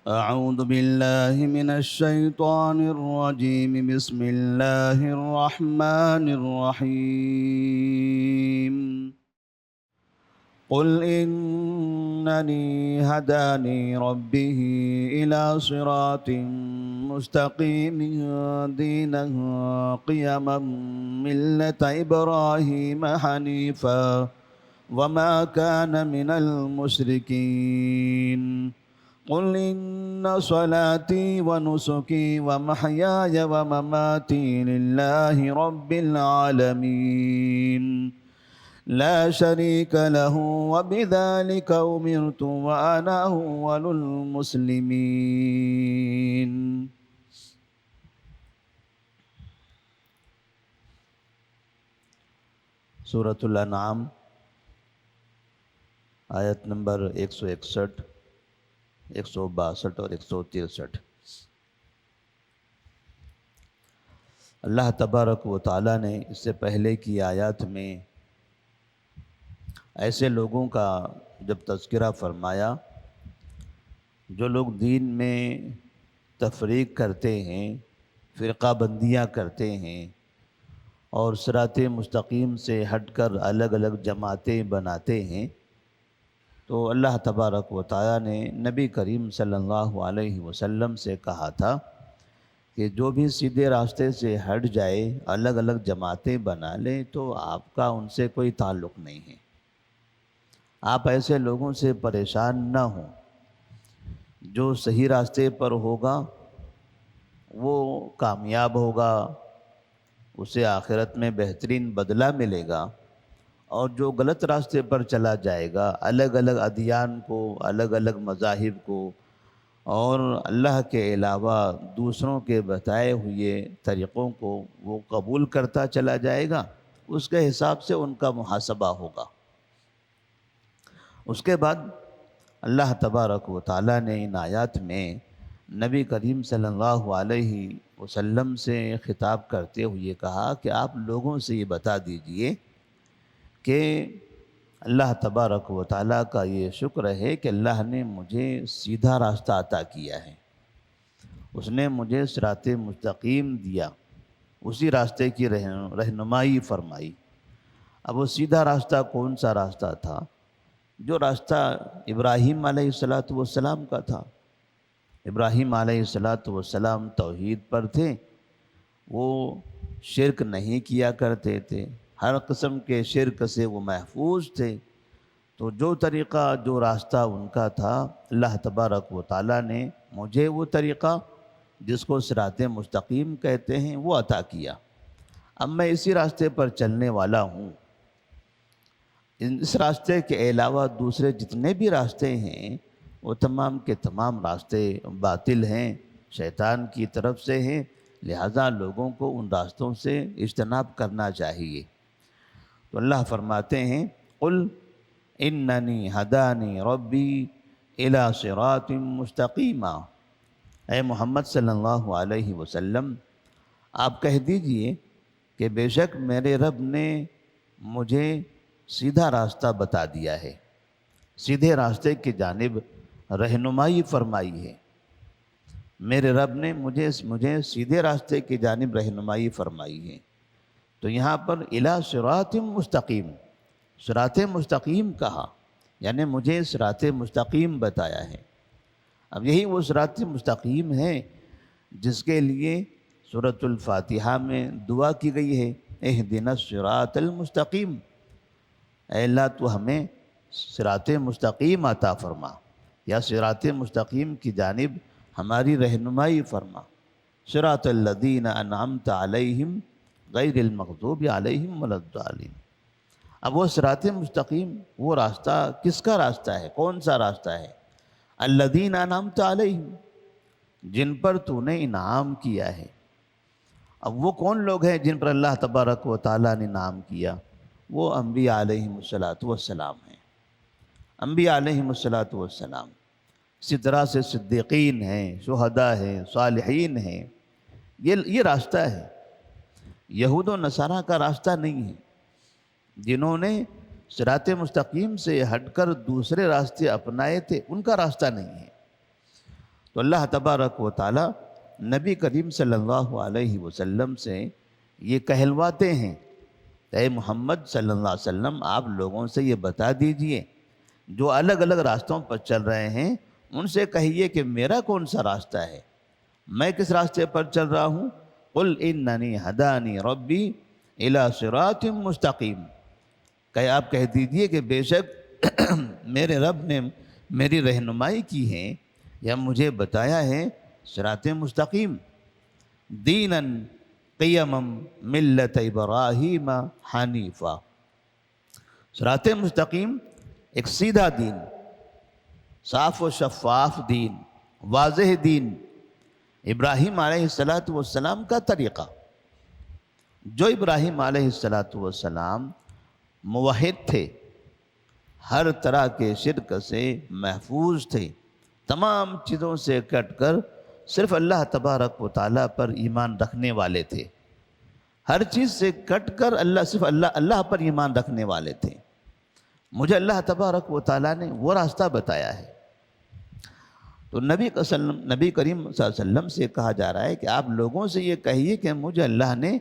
أعوذ بالله من الشيطان الرجيم. بسم الله الرحمن الرحيم. قل إنني هداني ربه إلى صراط مستقيم دينا قيما ملة إبراهيم حنيفا وما كان من المشركين. قل إن صلاتي ونسكي ومحياي ومماتي لله رب العالمين لا شريك له وبذلك أمرت وأنا أول المسلمين. سورة الانعام آیت نمبر 161، 162 اور 163۔ اللہ تبارک و تعالیٰ نے اس سے پہلے کی آیات میں ایسے لوگوں کا جب تذکرہ فرمایا جو لوگ دین میں تفریق کرتے ہیں، فرقہ بندیاں کرتے ہیں اور صراط مستقیم سے ہٹ کر الگ الگ جماعتیں بناتے ہیں، تو اللہ تبارک و تعالیٰ نے نبی کریم صلی اللہ علیہ وسلم سے کہا تھا کہ جو بھی سیدھے راستے سے ہٹ جائے، الگ الگ جماعتیں بنا لیں، تو آپ کا ان سے کوئی تعلق نہیں ہے۔ آپ ایسے لوگوں سے پریشان نہ ہوں۔ جو صحیح راستے پر ہوگا وہ کامیاب ہوگا، اسے آخرت میں بہترین بدلہ ملے گا، اور جو غلط راستے پر چلا جائے گا، الگ الگ ادیان کو، الگ الگ مذاہب کو اور اللہ کے علاوہ دوسروں کے بتائے ہوئے طریقوں کو وہ قبول کرتا چلا جائے گا، اس کے حساب سے ان کا محاسبہ ہوگا۔ اس کے بعد اللہ تبارک و تعالیٰ نے ان آیات میں نبی کریم صلی اللہ علیہ وسلم سے خطاب کرتے ہوئے کہا کہ آپ لوگوں سے یہ بتا دیجئے کہ اللہ تبارک و تعالیٰ کا یہ شکر ہے کہ اللہ نے مجھے سیدھا راستہ عطا کیا ہے، اس نے مجھے صراط مستقیم دیا، اسی راستے کی رہنمائی فرمائی۔ اب وہ سیدھا راستہ کون سا راستہ تھا؟ جو راستہ ابراہیم علیہ السلام کا تھا۔ ابراہیم علیہ السلام توحید پر تھے، وہ شرک نہیں کیا کرتے تھے، ہر قسم کے شرک سے وہ محفوظ تھے۔ تو جو طریقہ، جو راستہ ان کا تھا، اللہ تبارک و تعالیٰ نے مجھے وہ طریقہ جس کو صراط مستقیم کہتے ہیں وہ عطا کیا۔ اب میں اسی راستے پر چلنے والا ہوں۔ اس راستے کے علاوہ دوسرے جتنے بھی راستے ہیں وہ تمام کے تمام راستے باطل ہیں، شیطان کی طرف سے ہیں، لہذا لوگوں کو ان راستوں سے اجتناب کرنا چاہیے۔ تو اللہ فرماتے ہیں قل اننی ہدانی ربی الی صراط مستقیم۔ اے محمد صلی اللہ علیہ وسلم، آپ کہہ دیجئے کہ بے شک میرے رب نے مجھے سیدھا راستہ بتا دیا ہے، سیدھے راستے کی جانب رہنمائی فرمائی ہے۔ میرے رب نے مجھے سیدھے راستے کی جانب رہنمائی فرمائی ہے۔ تو یہاں پر الی صراط مستقیم، صراط مستقیم کہا، یعنی مجھے صراط مستقیم بتایا ہے۔ اب یہی وہ صراط مستقیم ہے جس کے لیے سورۃ الفاتحہ میں دعا کی گئی ہے، اہدنا الصراط المستقیم۔ اے اللہ تو ہمیں صراط مستقیم عطا فرما، یا صراط مستقیم کی جانب ہماری رہنمائی فرما۔ صراط الذین انعمت علیہم غیر المغضوب علیہم ولا الضالین۔ اب وہ صراط مستقیم، وہ راستہ کس کا راستہ ہے؟ کون سا راستہ ہے؟ الذین انعمت علیہم، جن پر تو نے انعام کیا ہے۔ اب وہ کون لوگ ہیں جن پر اللہ تبارک و تعالیٰ نے انعام کیا؟ وہ انبیاء علیہم السلام ہیں، انبیاء علیہم السلام۔ اسی طرح سے صدیقین ہیں، شہداء ہیں، صالحین ہیں۔ یہ راستہ ہے، یہود و نصارہ کا راستہ نہیں ہے۔ جنہوں نے صراط مستقیم سے ہٹ کر دوسرے راستے اپنائے تھے، ان کا راستہ نہیں ہے۔ تو اللہ تبارک و تعالی نبی کریم صلی اللہ علیہ وسلم سے یہ کہلواتے ہیں، اے محمد صلی اللہ علیہ وسلم آپ لوگوں سے یہ بتا دیجئے جو الگ الگ راستوں پر چل رہے ہیں ان سے کہیے کہ میرا کون سا راستہ ہے، میں کس راستے پر چل رہا ہوں۔ قل اننی ہدانی ربی الی صراط مستقیم، کہ آپ کہہ دیجئے کہ بے شک میرے رب نے میری رہنمائی کی ہے یا مجھے بتایا ہے صراط مستقیم، دینا قیما ملت ابراہیم حنیفا، صراط مستقیم ایک سیدھا دین، صاف و شفاف دین، واضح دین، ابراہیم علیہ السلام کا طریقہ۔ جو ابراہیم علیہ السلام موحد تھے، ہر طرح کے شرک سے محفوظ تھے، تمام چیزوں سے کٹ کر صرف اللہ تبارک و تعالیٰ پر ایمان رکھنے والے تھے، ہر چیز سے کٹ کر صرف اللہ پر ایمان رکھنے والے تھے۔ مجھے اللہ تبارک و تعالیٰ نے وہ راستہ بتایا ہے۔ تو نبی کریم صلی اللہ علیہ وسلم سے کہا جا رہا ہے کہ آپ لوگوں سے یہ کہیے کہ مجھے اللہ نے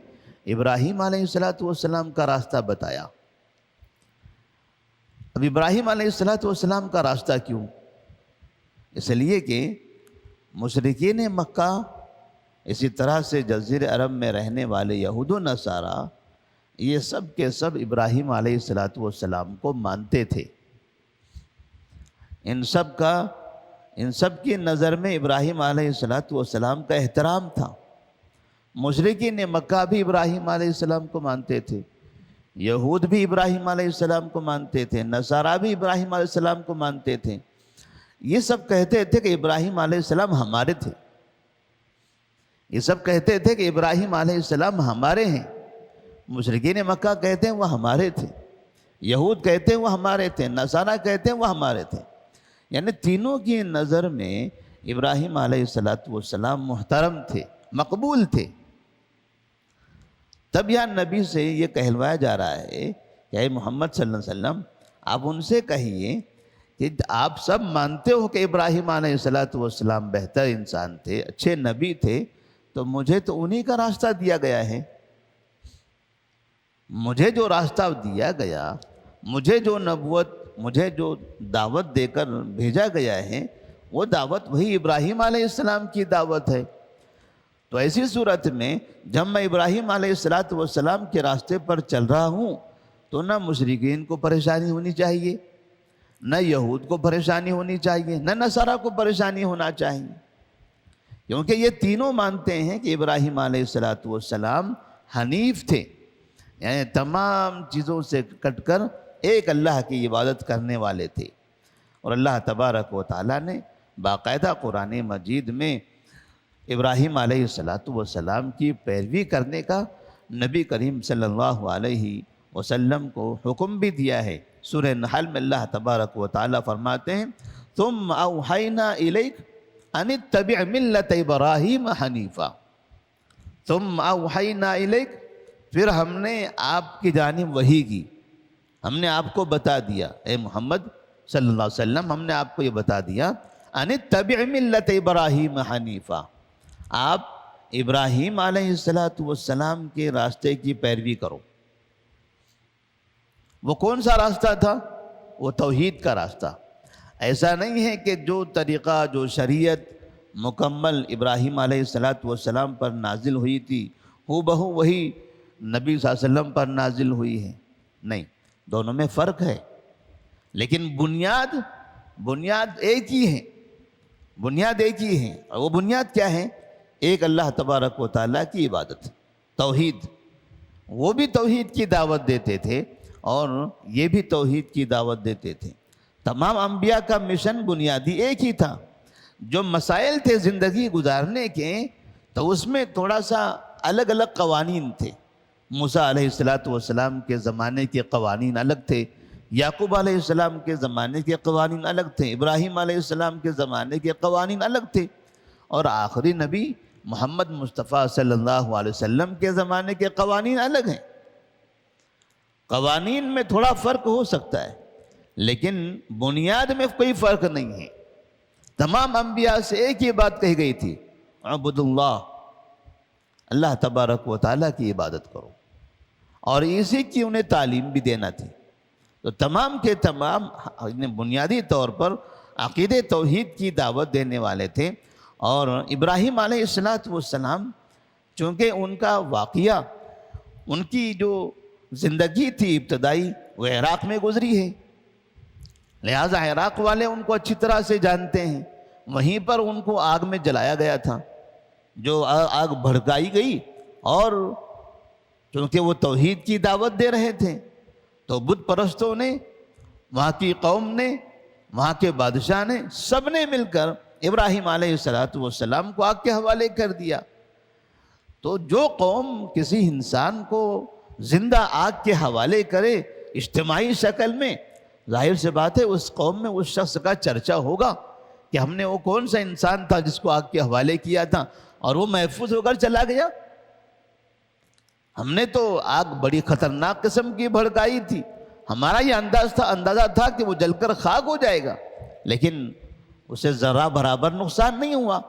ابراہیم علیہ السلام کا راستہ بتایا۔ اب ابراہیم علیہ السلام کا راستہ کیوں؟ اس لیے کہ مشرکین مکہ، اسی طرح سے جزیرہ عرب میں رہنے والے یہود و نصارہ، یہ سب کے سب ابراہیم علیہ السلام کو مانتے تھے۔ ان سب کی نظر میں ابراہیم علیہ السلام کا احترام تھا۔ مشرکین مکہ بھی ابراہیم علیہ السلام کو مانتے تھے، یہود بھی ابراہیم علیہ السلام کو مانتے تھے، نصارہ بھی ابراہیم علیہ السلام کو مانتے تھے۔ یہ سب کہتے تھے کہ ابراہیم علیہ السلام ہمارے تھے، یہ سب کہتے تھے کہ ابراہیم علیہ السلام ہمارے ہیں۔ مشرکین مکہ کہتے ہیں وہ ہمارے تھے، یہود کہتے ہیں وہ ہمارے تھے، نصارہ کہتے ہیں وہ ہمارے تھے۔ یعنی تینوں کی نظر میں ابراہیم علیہ السلام محترم تھے، مقبول تھے۔ تب یا نبی سے یہ کہلوایا جا رہا ہے کہ اے محمد صلی اللہ علیہ وسلم آپ ان سے کہیے کہ آپ سب مانتے ہو کہ ابراہیم علیہ السلام بہتر انسان تھے، اچھے نبی تھے، تو مجھے تو انہی کا راستہ دیا گیا ہے۔ مجھے جو راستہ دیا گیا، مجھے جو نبوت، مجھے جو دعوت دے کر بھیجا گیا ہے، وہ دعوت وہی ابراہیم علیہ السلام کی دعوت ہے۔ تو ایسی صورت میں جب میں ابراہیم علیہ السلام کے راستے پر چل رہا ہوں تو نہ مشرکین کو پریشانی ہونی چاہیے، نہ یہود کو پریشانی ہونی چاہیے، نہ نصارہ کو پریشانی ہونا چاہیے، کیونکہ یہ تینوں مانتے ہیں کہ ابراہیم علیہ السلام حنیف تھے، یعنی تمام چیزوں سے کٹ کر ایک اللہ کی عبادت کرنے والے تھے۔ اور اللہ تبارک و تعالیٰ نے باقاعدہ قرآن مجید میں ابراہیم علیہ السلام کی پیروی کرنے کا نبی کریم صلی اللہ علیہ وسلم کو حکم بھی دیا ہے۔ سورہ نحل میں اللہ تبارک و تعالیٰ فرماتے ہیں ثم اوحینا الیک ان اتبع ملت ابراہیم حنیفا، ثم اوحینا الیک، پھر ہم نے آپ کی جانب وحی کی، ہم نے آپ کو بتا دیا، اے محمد صلی اللہ علیہ وسلم ہم نے آپ کو یہ بتا دیا ان اتبع ملت ابراہیم حنیفا، آپ ابراہیم علیہ السلام کے راستے کی پیروی کرو۔ وہ کون سا راستہ تھا؟ وہ توحید کا راستہ۔ ایسا نہیں ہے کہ جو طریقہ، جو شریعت مکمل ابراہیم علیہ السلام پر نازل ہوئی تھی ہو بہو وہی نبی صلی اللہ علیہ وسلم پر نازل ہوئی ہے، نہیں، دونوں میں فرق ہے، لیکن بنیاد ایک ہی ہے، بنیاد ایک ہی ہے۔ اور وہ بنیاد کیا ہے؟ ایک اللہ تبارک و تعالیٰ کی عبادت، توحید۔ وہ بھی توحید کی دعوت دیتے تھے اور یہ بھی توحید کی دعوت دیتے تھے۔ تمام انبیاء کا مشن بنیادی ایک ہی تھا۔ جو مسائل تھے زندگی گزارنے کے، تو اس میں تھوڑا سا الگ الگ قوانین تھے۔ موسیٰ علیہ السلام کے زمانے کے قوانین الگ تھے، یعقوب علیہ السلام کے زمانے کے قوانین الگ تھے، ابراہیم علیہ السلام کے زمانے کے قوانین الگ تھے، اور آخری نبی محمد مصطفیٰ صلی اللہ علیہ وسلم کے زمانے کے قوانین الگ ہیں۔ قوانین میں تھوڑا فرق ہو سکتا ہے، لیکن بنیاد میں کوئی فرق نہیں ہے۔ تمام انبیاء سے ایک ہی بات کہی گئی تھی، عبد اللہ، اللہ تبارک و تعالیٰ کی عبادت کرو، اور اسی کی انہیں تعلیم بھی دینا تھی۔ تو تمام کے تمام بنیادی طور پر عقید توحید کی دعوت دینے والے تھے۔ اور ابراہیم علیہ السلام چونکہ ان کا واقعہ، ان کی جو زندگی تھی ابتدائی، وہ عراق میں گزری ہے، لہٰذا عراق والے ان کو اچھی طرح سے جانتے ہیں۔ وہیں پر ان کو آگ میں جلایا گیا تھا، جو آگ بھڑکائی گئی، اور چونکہ وہ توحید کی دعوت دے رہے تھے تو بت پرستوں نے، وہاں کی قوم نے، وہاں کے بادشاہ نے، سب نے مل کر ابراہیم علیہ السلام کو آگ کے حوالے کر دیا۔ تو جو قوم کسی انسان کو زندہ آگ کے حوالے کرے اجتماعی شکل میں، ظاہر سے بات ہے اس قوم میں اس شخص کا چرچا ہوگا کہ ہم نے وہ کون سا انسان تھا جس کو آگ کے حوالے کیا تھا اور وہ محفوظ ہو کر چلا گیا۔ ہم نے تو آگ بڑی خطرناک قسم کی بھڑکائی تھی، ہمارا یہ اندازہ تھا کہ وہ جل کر خاک ہو جائے گا، لیکن اسے ذرہ برابر نقصان نہیں ہوا۔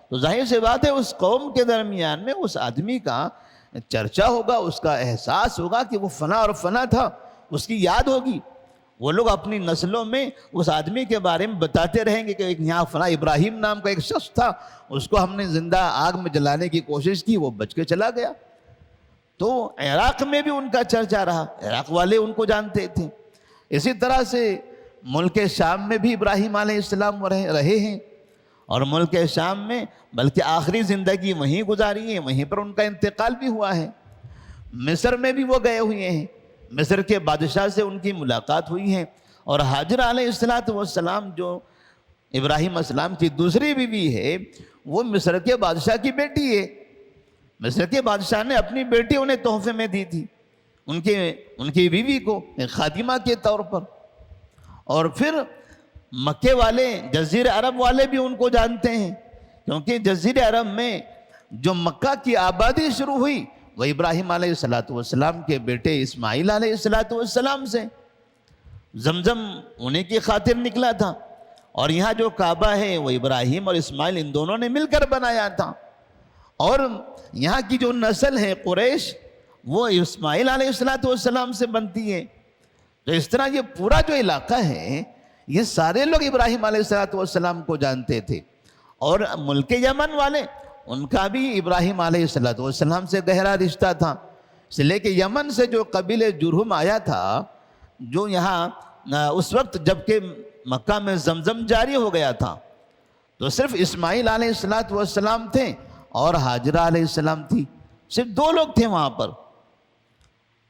تو ظاہر سے بات ہے اس قوم کے درمیان میں اس آدمی کا چرچا ہوگا، اس کا احساس ہوگا کہ وہ فلاں اور فلاں تھا، اس کی یاد ہوگی۔ وہ لوگ اپنی نسلوں میں اس آدمی کے بارے میں بتاتے رہیں گے کہ ایک یہاں فلاں ابراہیم نام کا ایک شخص تھا، اس کو ہم نے زندہ آگ میں جلانے کی کوشش کی، وہ بچ کے چلا گیا۔ تو عراق میں بھی ان کا چرچا رہا، عراق والے ان کو جانتے تھے۔ اسی طرح سے ملک شام میں بھی ابراہیم علیہ السلام رہے ہیں، اور ملک شام میں بلکہ آخری زندگی وہیں گزاری ہے، وہیں پر ان کا انتقال بھی ہوا ہے۔ مصر میں بھی وہ گئے ہوئے ہیں، مصر کے بادشاہ سے ان کی ملاقات ہوئی ہے، اور حاجر علیہ السلام جو ابراہیم علیہ السلام کی دوسری بیوی ہے، وہ مصر کے بادشاہ کی بیٹی ہے۔ مصر کے بادشاہ نے اپنی بیٹی انہیں تحفے میں دی تھی، ان کی بیوی کو ایک خادمہ کے طور پر۔ اور پھر مکے والے، جزیرہ عرب والے بھی ان کو جانتے ہیں، کیونکہ جزیرہ عرب میں جو مکہ کی آبادی شروع ہوئی وہ ابراہیم علیہ السلام کے بیٹے اسماعیل علیہ السلام سے۔ زمزم انہیں کی خاطر نکلا تھا، اور یہاں جو کعبہ ہے وہ ابراہیم اور اسماعیل ان دونوں نے مل کر بنایا تھا۔ اور یہاں کی جو نسل ہے قریش، وہ اسماعیل علیہ السلام سے بنتی ہے۔ تو اس طرح یہ پورا جو علاقہ ہے، یہ سارے لوگ ابراہیم علیہ السلام کو جانتے تھے۔ اور ملک یمن والے، ان کا بھی ابراہیم علیہ السلام سے گہرا رشتہ تھا، اس لیے کہ یمن سے جو قبیلہ جرہم آیا تھا، جو یہاں اس وقت جب کہ مکہ میں زمزم جاری ہو گیا تھا، تو صرف اسماعیل علیہ السلام تھے اور حاجرہ علیہ السلام تھی، صرف دو لوگ تھے وہاں پر۔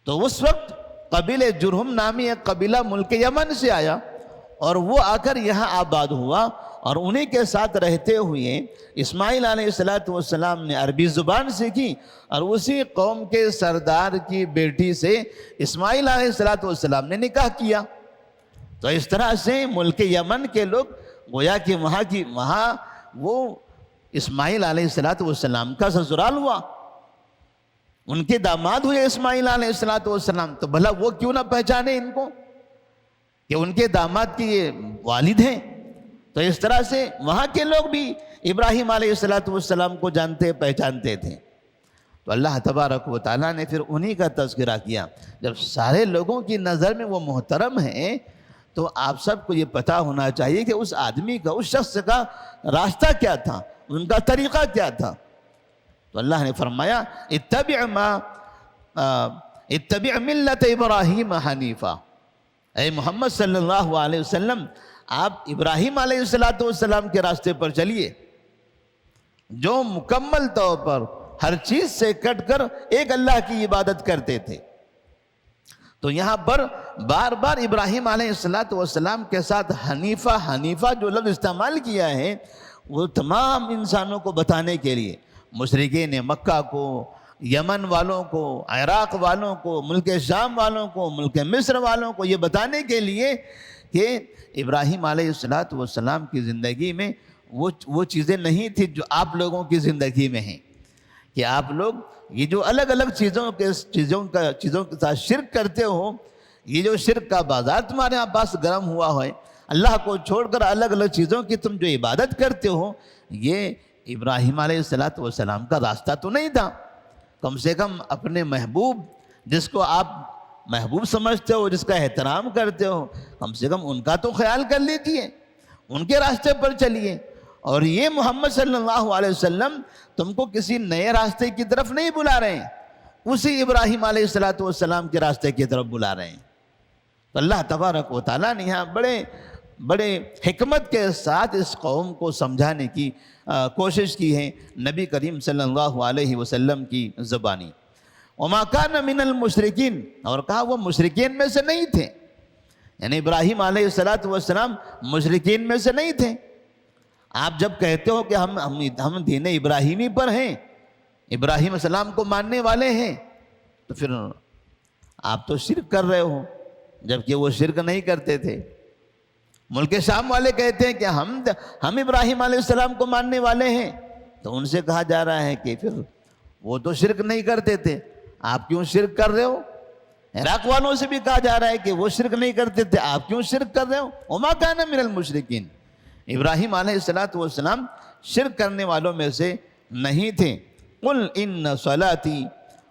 تو اس وقت قبیلہ جرہم نامی ایک قبیلہ ملک یمن سے آیا، اور وہ آ کر یہاں آباد ہوا، اور انہی کے ساتھ رہتے ہوئے اسماعیل علیہ السلام نے عربی زبان سیکھی، اور اسی قوم کے سردار کی بیٹی سے اسماعیل علیہ السلام نے نکاح کیا۔ تو اس طرح سے ملک یمن کے لوگ گویا کہ وہاں وہ اسماعیل علیہ السلام کا سسرال ہوا، ان کے داماد ہوئے اسماعیل علیہ السلام۔ تو بھلا وہ کیوں نہ پہچانے ان کو کہ ان کے داماد کی یہ والد ہیں؟ تو اس طرح سے وہاں کے لوگ بھی ابراہیم علیہ السلام کو جانتے پہچانتے تھے۔ تو اللہ تبارک و تعالیٰ نے پھر انہی کا تذکرہ کیا۔ جب سارے لوگوں کی نظر میں وہ محترم ہیں، تو آپ سب کو یہ پتہ ہونا چاہیے کہ اس آدمی کا، اس شخص کا راستہ کیا تھا، ان کا طریقہ کیا تھا۔ تو اللہ نے فرمایا اتبع ملت ابراہیم حنیفہ، اے محمد صلی اللہ علیہ وسلم، آپ ابراہیم علیہ السلام کے راستے پر چلیے، جو مکمل طور پر ہر چیز سے کٹ کر ایک اللہ کی عبادت کرتے تھے۔ تو یہاں پر بار بار ابراہیم علیہ السلام کے ساتھ حنیفہ جو لفظ استعمال کیا ہے، وہ تمام انسانوں کو بتانے کے لیے، مشرکین مکہ کو، یمن والوں کو، عراق والوں کو، ملک شام والوں کو، ملک مصر والوں کو، یہ بتانے کے لیے کہ ابراہیم علیہ السلام کی زندگی میں وہ چیزیں نہیں تھیں جو آپ لوگوں کی زندگی میں ہیں، کہ آپ لوگ یہ جو الگ الگ چیزوں کے ساتھ شرک کرتے ہو، یہ جو شرک کا بازار تمہارے یہاں پاس گرم ہوا ہے، اللہ کو چھوڑ کر الگ الگ چیزوں کی تم جو عبادت کرتے ہو، یہ ابراہیم علیہ السلام کا راستہ تو نہیں تھا۔ کم سے کم اپنے محبوب، جس کو آپ محبوب سمجھتے ہو، جس کا احترام کرتے ہو، کم سے کم ان کا تو خیال کر لیجئے، ان کے راستے پر چلیے۔ اور یہ محمد صلی اللہ علیہ وسلم تم کو کسی نئے راستے کی طرف نہیں بلا رہے ہیں، اسی ابراہیم علیہ السلام کے راستے کی طرف بلا رہے ہیں۔ تو اللہ تبارک و تعالیٰ نے یہاں بڑے حکمت کے ساتھ اس قوم کو سمجھانے کی کوشش کی ہے نبی کریم صلی اللہ علیہ وسلم کی زبانی۔ وما کان من المشرکین، اور کہا وہ مشرکین میں سے نہیں تھے، یعنی ابراہیم علیہ السلام مشرکین میں سے نہیں تھے۔ آپ جب کہتے ہو کہ ہم دین ابراہیمی پر ہیں، ابراہیم علیہ السلام کو ماننے والے ہیں، تو پھر آپ تو شرک کر رہے ہو، جبکہ وہ شرک نہیں کرتے تھے۔ ملک شام والے کہتے ہیں کہ ہم ابراہیم علیہ السلام کو ماننے والے ہیں، تو ان سے کہا جا رہا ہے کہ پھر وہ تو شرک نہیں کرتے تھے، آپ کیوں شرک کر رہے ہو؟ عراق والوں سے بھی کہا جا رہا ہے کہ وہ شرک نہیں کرتے تھے، آپ کیوں شرک کر رہے ہو؟ وما کان من المشرکین، ابراہیم علیہ السلام شرک کرنے والوں میں سے نہیں تھے۔ قل ان صلاتی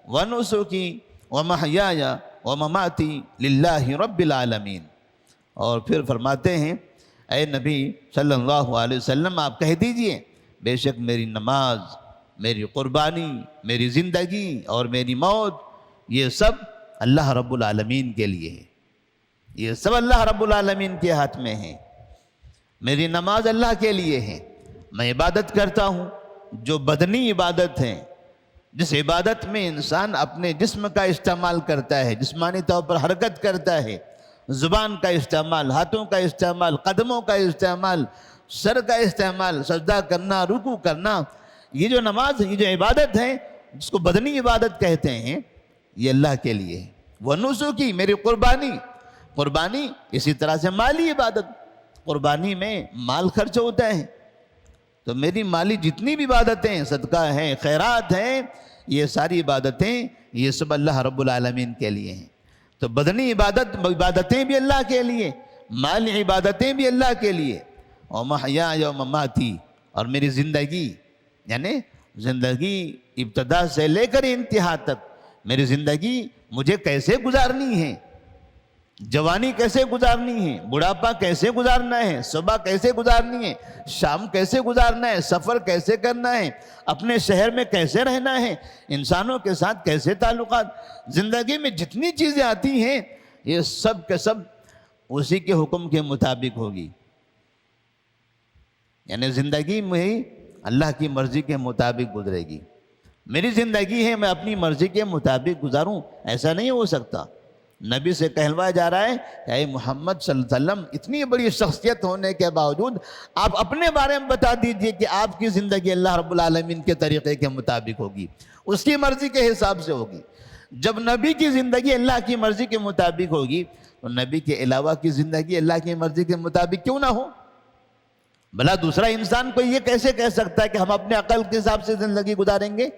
ونسکی ومحیای ومماتی للہ رب العالمین، اور پھر فرماتے ہیں اے نبی صلی اللہ علیہ وسلم آپ کہہ دیجئے بے شک میری نماز، میری قربانی، میری زندگی اور میری موت یہ سب اللہ رب العالمین کے لیے ہے، یہ سب اللہ رب العالمین کے ہاتھ میں ہے۔ میری نماز اللہ کے لیے ہے، میں عبادت کرتا ہوں جو بدنی عبادت ہے، جس عبادت میں انسان اپنے جسم کا استعمال کرتا ہے، جسمانی طور پر حرکت کرتا ہے، زبان کا استعمال، ہاتھوں کا استعمال، قدموں کا استعمال، سر کا استعمال، سجدہ کرنا، رکوع کرنا، یہ جو نماز، یہ جو عبادت ہے جس کو بدنی عبادت کہتے ہیں، یہ اللہ کے لیے ہے۔ ونسکی، میری قربانی اسی طرح سے مالی عبادت، قربانی میں مال خرچ ہوتا ہے، تو میری مالی جتنی بھی عبادتیں، صدقہ ہیں، خیرات ہیں، یہ ساری عبادتیں یہ سب اللہ رب العالمین کے لیے ہیں۔ تو بدنی عبادتیں بھی اللہ کے لیے، مالی عبادتیں بھی اللہ کے لیے، اور محیای و مماتی، اور میری زندگی، یعنی زندگی ابتدا سے لے کر انتہا تک، میری زندگی مجھے کیسے گزارنی ہے، جوانی کیسے گزارنی ہے، بڑھاپا کیسے گزارنا ہے، صبح کیسے گزارنی ہے، شام کیسے گزارنا ہے، سفر کیسے کرنا ہے، اپنے شہر میں کیسے رہنا ہے، انسانوں کے ساتھ کیسے تعلقات، زندگی میں جتنی چیزیں آتی ہیں یہ سب کے سب اسی کے حکم کے مطابق ہوگی، یعنی زندگی میں اللہ کی مرضی کے مطابق گزرے گی۔ میری زندگی ہے میں اپنی مرضی کے مطابق گزاروں، ایسا نہیں ہو سکتا۔ نبی سے کہلوایا جا رہا ہے کہ اے محمد صلی اللہ علیہ وسلم اتنی بڑی شخصیت ہونے کے باوجود آپ اپنے بارے میں بتا دیجئے کہ آپ کی زندگی اللہ رب العالمین کے طریقے کے مطابق ہوگی، اس کی مرضی کے حساب سے ہوگی۔ جب نبی کی زندگی اللہ کی مرضی کے مطابق ہوگی تو نبی کے علاوہ کی زندگی اللہ کی مرضی کے مطابق کیوں نہ ہو؟ بھلا دوسرا انسان کو یہ کیسے کہہ سکتا ہے کہ ہم اپنے عقل کے حساب سے زندگی گزاریں گے؟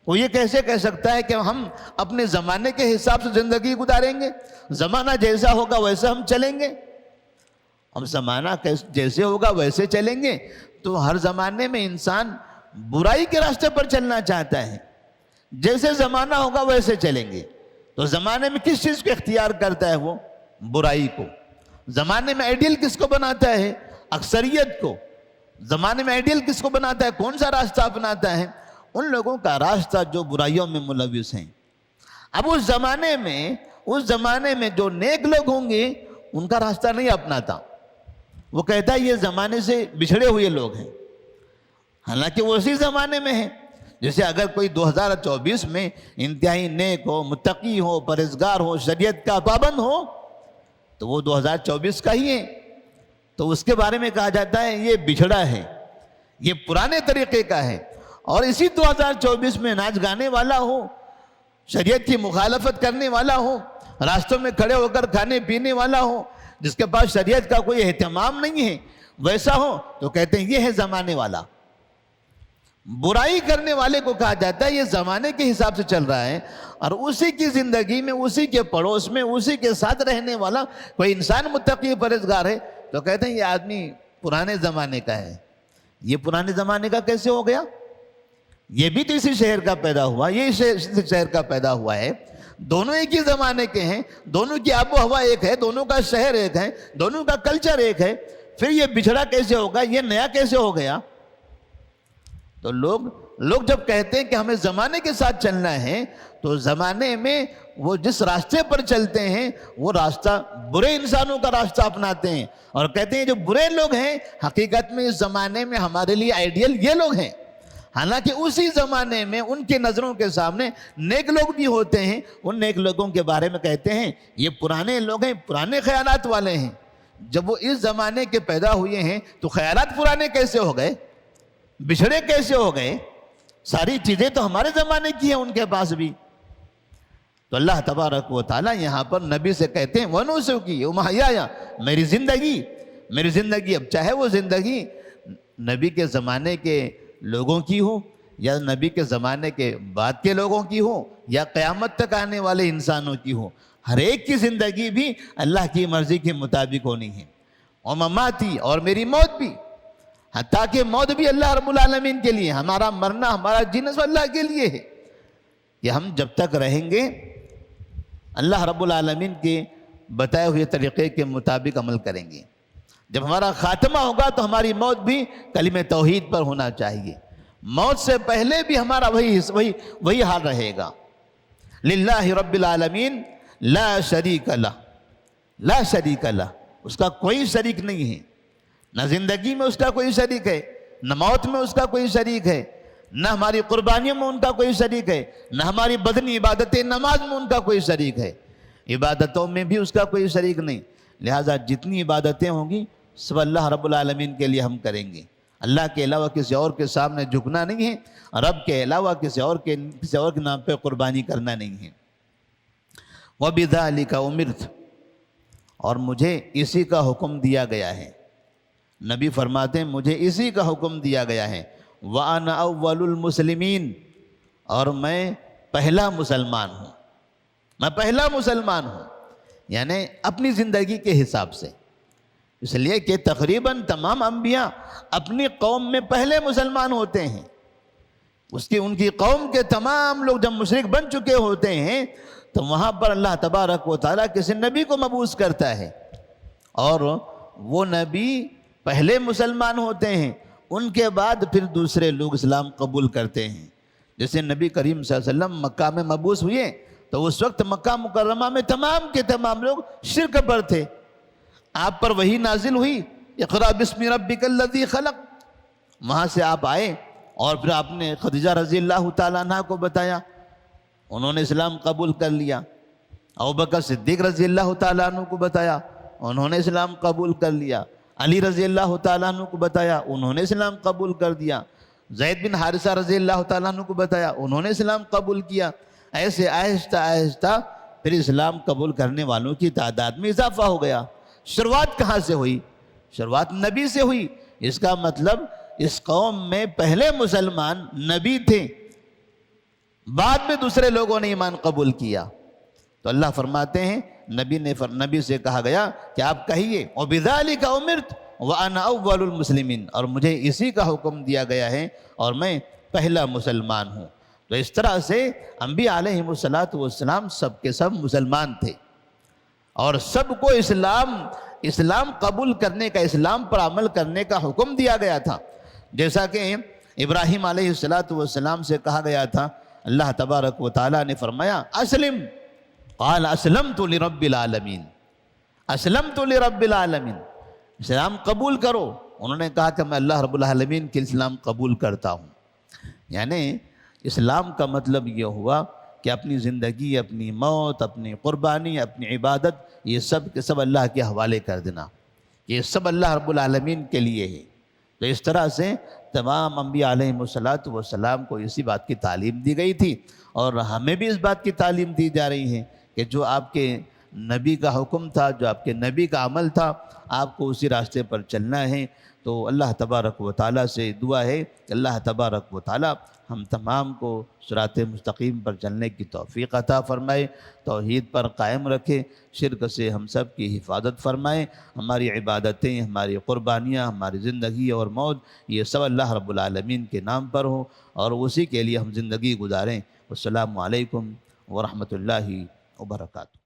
وہ یہ کیسے کہہ سکتا ہے کہ ہم اپنے زمانے کے حساب سے زندگی گزاریں گے؟ زمانہ جیسا ہوگا ویسا ہم چلیں گے، ہم زمانہ جیسے ہوگا ویسے چلیں گے۔ تو ہر زمانے میں انسان برائی کے راستے پر چلنا چاہتا ہے، جیسے زمانہ ہوگا ویسے چلیں گے۔ تو زمانے میں کس چیز کو اختیار کرتا ہے؟ وہ برائی کو۔ زمانے میں آئیڈیل کس کو بناتا ہے؟ اکثریت کو۔ زمانے میں آئیڈیل کس کو بناتا ہے؟ کون سا راستہ اپناتا ہے؟ ان لوگوں کا راستہ جو برائیوں میں ملوث ہیں۔ اب اس زمانے میں جو نیک لوگ ہوں گے ان کا راستہ نہیں اپناتا، وہ کہتا ہے یہ زمانے سے بچھڑے ہوئے لوگ ہیں، حالانکہ وہ اسی زمانے میں ہیں۔ جیسے اگر کوئی 2024 میں انتہائی نیک ہو، متقی ہو، پرہیزگار ہو، شریعت کا پابند ہو تو وہ 2024 کا ہی ہے، تو اس کے بارے میں کہا جاتا ہے یہ بچھڑا ہے، یہ پرانے طریقے کا ہے۔ اور اسی 2024 میں ناچ گانے والا ہو، شریعت کی مخالفت کرنے والا ہو، راستوں میں کھڑے ہو کر کھانے پینے والا ہو، جس کے پاس شریعت کا کوئی اہتمام نہیں ہے، ویسا ہو تو کہتے ہیں یہ ہے زمانے والا۔ برائی کرنے والے کو کہا جاتا ہے یہ زمانے کے حساب سے چل رہا ہے، اور اسی کی زندگی میں، اسی کے پڑوس میں، اسی کے ساتھ رہنے والا کوئی انسان متقی پرہیزگار ہے، تو کہتے ہیں یہ آدمی پرانے زمانے کا ہے۔ یہ پرانے زمانے کا کیسے ہو گیا؟ یہ بھی تو اسی شہر کا پیدا ہوا، یہ اسی شہر کا پیدا ہوا ہے، دونوں ایک ہی زمانے کے ہیں، دونوں کی آب و ہوا ایک ہے، دونوں کا شہر ایک ہے، دونوں کا کلچر ایک ہے، پھر یہ بچھڑا کیسے ہوگا، یہ نیا کیسے ہو گیا؟ تو لوگ جب کہتے ہیں کہ ہمیں زمانے کے ساتھ چلنا ہے تو زمانے میں وہ جس راستے پر چلتے ہیں وہ راستہ برے انسانوں کا راستہ اپناتے ہیں، اور کہتے ہیں جو برے لوگ ہیں حقیقت میں اس زمانے میں ہمارے لیے آئیڈیل یہ لوگ ہیں، حالانکہ اسی زمانے میں ان کے نظروں کے سامنے نیک لوگ بھی ہوتے ہیں، ان نیک لوگوں کے بارے میں کہتے ہیں یہ پرانے لوگ ہیں، پرانے خیالات والے ہیں۔ جب وہ اس زمانے کے پیدا ہوئے ہیں تو خیالات پرانے کیسے ہو گئے، بچھڑے کیسے ہو گئے؟ ساری چیزیں تو ہمارے زمانے کی ہیں ان کے پاس بھی۔ تو اللہ تبارک و تعالیٰ یہاں پر نبی سے کہتے ہیں وَنُسُكِي وَمَحْيَايَ، میری زندگی، اب چاہے وہ زندگی نبی کے زمانے کے لوگوں کی ہو یا نبی کے زمانے کے بعد کے لوگوں کی ہو یا قیامت تک آنے والے انسانوں کی ہو، ہر ایک کی زندگی بھی اللہ کی مرضی کے مطابق ہونی ہے۔ وَمَمَاتِي، اور میری موت بھی، حتیٰ کہ موت بھی اللہ رب العالمین کے لیے، ہمارا مرنا، ہمارا جینا سب اللہ کے لیے ہے، کہ ہم جب تک رہیں گے اللہ رب العالمین کے بتائے ہوئے طریقے کے مطابق عمل کریں گے۔ جب ہمارا خاتمہ ہوگا تو ہماری موت بھی کلمہ توحید پر ہونا چاہیے، موت سے پہلے بھی ہمارا وہی حال رہے گا۔ للہ رب العالمین لا شریک لہ، لا شریک لہ، اس کا کوئی شریک نہیں ہے، نہ زندگی میں اس کا کوئی شریک ہے، نہ موت میں اس کا کوئی شریک ہے، نہ ہماری قربانیوں میں ان کا کوئی شریک ہے، نہ ہماری بدنی عبادت نماز میں ان کا کوئی شریک ہے، عبادتوں میں بھی اس کا کوئی شریک نہیں۔ لہٰذا جتنی عبادتیں ہوں گی سب اللہ رب العالمین کے لیے ہم کریں گے، اللہ کے علاوہ کسی اور کے سامنے جھکنا نہیں ہے، رب کے علاوہ کسی اور کے نام پہ قربانی کرنا نہیں ہے۔ وَبِذَلِكَ أُمِرْتُ، اور مجھے اسی کا حکم دیا گیا ہے، نبی فرماتے ہیں مجھے اسی کا حکم دیا گیا ہے۔ وَأَنَا أَوَّلُ الْمُسْلِمِينَ، اور میں پہلا مسلمان ہوں، میں پہلا مسلمان ہوں، یعنی اپنی زندگی کے حساب سے، اس لیے کہ تقریباً تمام انبیاء اپنی قوم میں پہلے مسلمان ہوتے ہیں، ان کی قوم کے تمام لوگ جب مشرک بن چکے ہوتے ہیں تو وہاں پر اللہ تبارک و تعالیٰ کسی نبی کو مبعوث کرتا ہے، اور وہ نبی پہلے مسلمان ہوتے ہیں، ان کے بعد پھر دوسرے لوگ اسلام قبول کرتے ہیں۔ جیسے نبی کریم صلی اللہ علیہ وسلم مکہ میں مبعوث ہوئے تو اس وقت مکہ مکرمہ میں تمام کے تمام لوگ شرک پر تھے، آپ پر وحی نازل ہوئی اقرأ بسم ربک الذی خلق، وہاں سے آپ آئے اور پھر آپ نے خدیجہ رضی اللہ تعالیٰ عنہ کو بتایا، انہوں نے اسلام قبول کر لیا، ابوبکر صدیق رضی اللہ تعالیٰ عنہ کو بتایا، انہوں نے اسلام قبول کر لیا، علی رضی اللہ تعالیٰ عنہ کو بتایا، انہوں نے اسلام قبول کر دیا، زید بن حارثہ رضی اللہ تعالیٰ عنہ کو بتایا، انہوں نے اسلام قبول کیا۔ ایسے آہستہ آہستہ پھر اسلام قبول کرنے والوں کی تعداد میں اضافہ ہو گیا۔ شروعات کہاں سے ہوئی؟ شروعات نبی سے ہوئی، اس کا مطلب اس قوم میں پہلے مسلمان نبی تھے، بعد میں دوسرے لوگوں نے ایمان قبول کیا۔ تو اللہ فرماتے ہیں نبی سے کہا گیا کہ آپ کہیے وَبِذَلِكَ أُمِرْتُ وَأَنَا أَوَّلُ الْمُسْلِمِينَ، اور مجھے اسی کا حکم دیا گیا ہے اور میں پہلا مسلمان ہوں۔ تو اس طرح سے انبیاء علیہم السلام سب کے سب مسلمان تھے، اور سب کو اسلام قبول کرنے کا، اسلام پر عمل کرنے کا حکم دیا گیا تھا۔ جیسا کہ ابراہیم علیہ السلام سے کہا گیا تھا، اللہ تبارک و تعالیٰ نے فرمایا اسلم، قال اسلمت لرب العالمین، اسلمت لرب العالمین، اسلام قبول کرو۔ انہوں نے کہا کہ میں اللہ رب العالمین کے اسلام قبول کرتا ہوں۔ یعنی اسلام کا مطلب یہ ہوا کہ اپنی زندگی، اپنی موت، اپنی قربانی، اپنی عبادت، یہ سب کے سب اللہ کے حوالے کر دینا، یہ سب اللہ رب العالمین کے لیے ہے۔ تو اس طرح سے تمام انبیاء علیہم السلام کو اسی بات کی تعلیم دی گئی تھی، اور ہمیں بھی اس بات کی تعلیم دی جا رہی ہے کہ جو آپ کے نبی کا حکم تھا، جو آپ کے نبی کا عمل تھا، آپ کو اسی راستے پر چلنا ہے۔ تو اللہ تبارک و تعالیٰ سے دعا ہے کہ اللہ تبارک و تعالیٰ ہم تمام کو صراط مستقیم پر چلنے کی توفیق عطا فرمائے، توحید پر قائم رکھے، شرک سے ہم سب کی حفاظت فرمائے، ہماری عبادتیں، ہماری قربانیاں، ہماری زندگی اور موت یہ سب اللہ رب العالمین کے نام پر ہوں اور اسی کے لیے ہم زندگی گزاریں۔ السلام علیکم ورحمۃ اللہ وبرکاتہ۔